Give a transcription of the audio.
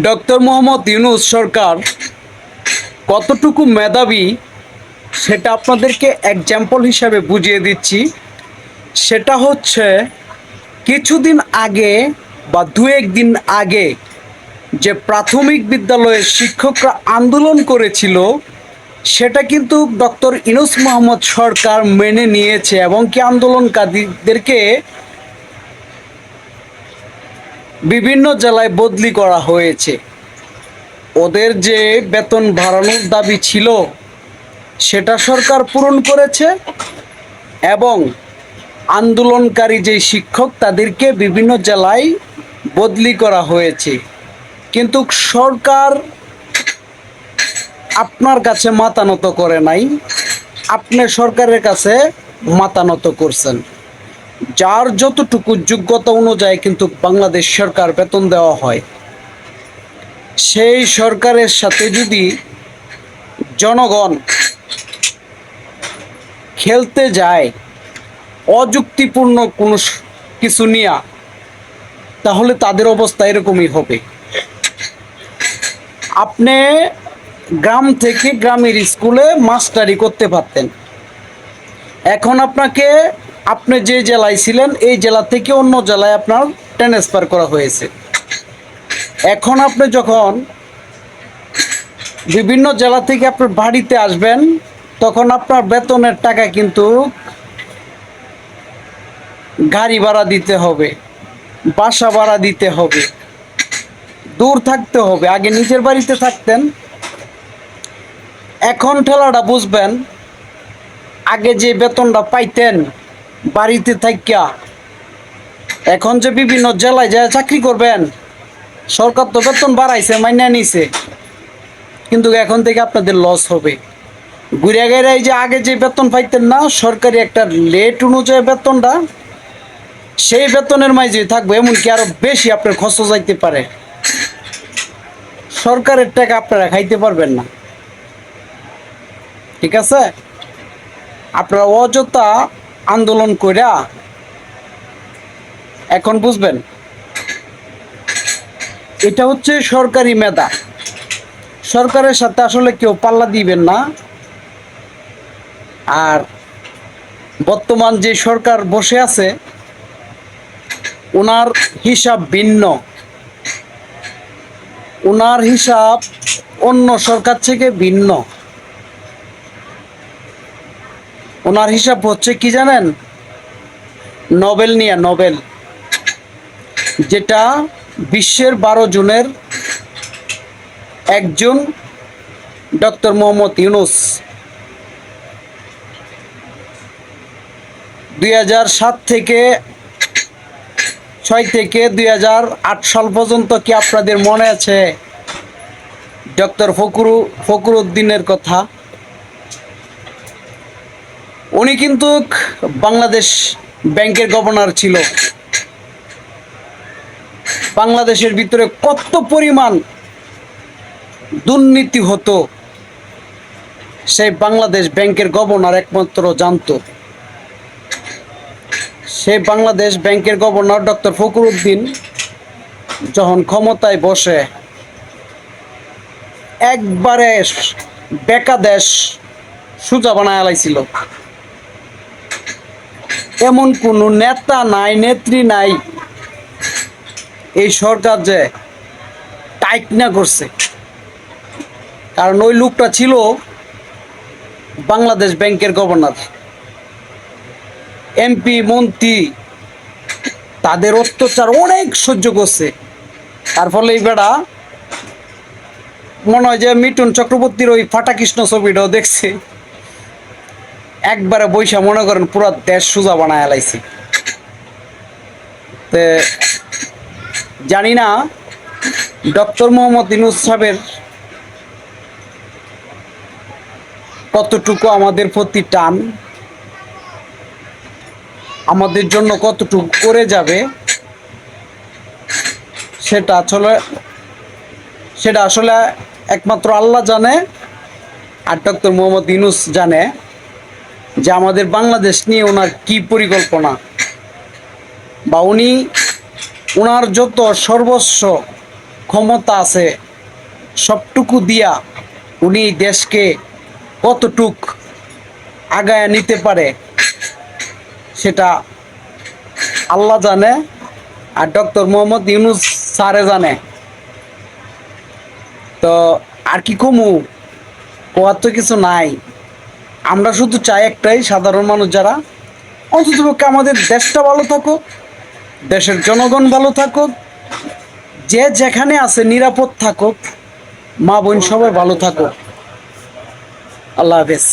Doctor Mohammad Yunus সরকার কতটুকু মেধাবী সেটা আপনাদেরকে এক্সাম্পল হিসাবে বুঝিয়ে দিচ্ছি। সেটা হচ্ছে কিছুদিন আগে বা দু একদিন আগে যে প্রাথমিক বিদ্যালয়ের শিক্ষকরা আন্দোলন করেছিল, সেটা কিন্তু ডক্টর ইউনূস মোহাম্মদ সরকার মেনে নিয়েছে এবং কি আন্দোলনকারীদেরকে বিভিন্ন জেলায় বদলি করা হয়েছে। ওদের যে বেতন বাড়ানোর দাবি ছিল সেটা সরকার পূরণ করেছে এবং আন্দোলনকারী যে শিক্ষক তাদেরকে বিভিন্ন জেলায় বদলি করা হয়েছে। কিন্তু সরকার আপনার কাছে মাথা নত করে নাই, আপনি সরকারের কাছে মাথা নত করছেন। যার যতটুকু যোগ্যতা অনুযায়ী কিন্তু বাংলাদেশ সরকার বেতন দেওয়া হয়, সেই সরকারের সাথে যদি জনগণ খেলতে যায় অযুক্তিপূর্ণ কোনো কিছু নিয়ে, তাহলে তাদের অবস্থা এরকমই হবে। আপনি গ্রাম থেকে গ্রামের স্কুলে মাস্টারি করতে পারতেন, এখন আপনাকে আপনি যে জেলায় ছিলেন এই জেলা থেকে অন্য জেলায় আপনার ট্রান্সফার করা হয়েছে। এখন আপনি যখন বিভিন্ন জেলা থেকে আপনার বাড়িতে আসবেন, তখন আপনার বেতনের টাকা কিন্তু গাড়ি ভাড়া দিতে হবে, বাসা ভাড়া দিতে হবে, দূর থাকতে হবে। আগে নিজের বাড়িতে থাকতেন, এখন ঠেলাটা বুঝবেন। আগে যে বেতনটা পাইতেন বাড়িতে থাকিয়া, এখন যে বিভিন্ন জেলায় যায় চাকরি করবেন, সরকার তো বেতন বাড়াইছে, মাইনা নিছে, কিন্তু এখন থেকে আপনাদের লস হবে। ঘুরে গেলে যে আগে যে বেতন পাইতেন না, সরকারি একটা লেট অনুযায়ী বেতনটা, সেই বেতনের মাঝে থাকবে, এমনকি আরো বেশি আপনার খরচ যাইতে পারে। সরকারের টাকা আপনারা খাইতে পারবেন না, ঠিক আছে? আপনারা অযথা আন্দোলন কইরা এখন বুঝবেন এটা হচ্ছে সরকারি মেধা। সরকারের সাথে আসলে কেউ পাল্লা দিবেন না। আর বর্তমান যে সরকার বসে আছে ওনার হিসাব ভিন্ন, ওনার হিসাব অন্য সরকার থেকে ভিন্ন। ওনার হিসাব হচ্ছে কি জানেন? নোবেল নিয়ে, নোবেল, যেটা বিশ্বের 12 জনের একজন ডক্টর মোহাম্মদ ইউনূস 2007 থেকে 6 থেকে 2008 সাল পর্যন্ত কি আপনাদের মনে আছে ডক্টর ফখরুদ্দিনের কথা? উনি কিন্তু বাংলাদেশ ব্যাংকের গভর্নর ছিল। বাংলাদেশের ভিতরে কত পরিমাণ দুর্নীতি হতো সেই বাংলাদেশ ব্যাংকের গভর্নর একমাত্র জানতো। সেই বাংলাদেশ ব্যাংকের গভর্নর ডক্টর ফখরুদ্দিন যখন ক্ষমতায় বসে একবারে বেকা দেশ সোজা বানায় আলাইছিল। এমন কোনো নেতা নাই, নেত্রী নাই এই সরকার যে টাইট না করছে। কারণ ওই লোকটা ছিল বাংলাদেশ ব্যাংকের গভর্নর। এমপি মন্ত্রী তাদের অত্যাচার অনেক সহ্য করছে। তার ফলে এই বেড়া মনে হয় যে মিঠুন চক্রবর্তীর ওই ফাটা কৃষ্ণ ছবিটাও দেখছে, একবারে বৈশা মনে করেন পুরো দেশ সোজা বানায় আলাইছে। জানি না ডক্টর মোহাম্মদ ইউনূস সাহেবের কতটুকু আমাদের প্রতি টান, আমাদের জন্য কতটুকু করে যাবে, সেটা আসলে একমাত্র আল্লাহ জানে। আর ডক্টর মোহাম্মদ ইউনূস জানে যে আমাদের বাংলাদেশ নিয়ে ওনার কি পরিকল্পনা, বা উনি ওনার যত সর্বস্ব ক্ষমতা আছে সবটুকু দিয়া উনি দেশকে কতটুক আগায় নিতে পারে সেটা আল্লাহ জানে, আর ডক্টর মোহাম্মদ ইউনূস স্যারে জানে। তো আর কি কমু, কোয়ার তো কিছু নাই। আমরা শুধু চাই একটাই, সাধারণ মানুষ যারা, অন্ততপক্ষে আমাদের দেশটা ভালো থাকুক, দেশের জনগণ ভালো থাকুক, যে যেখানে আছে নিরাপদ থাকুক, মা বোন সবাই ভালো থাকুক। আল্লাহ হাফেজ।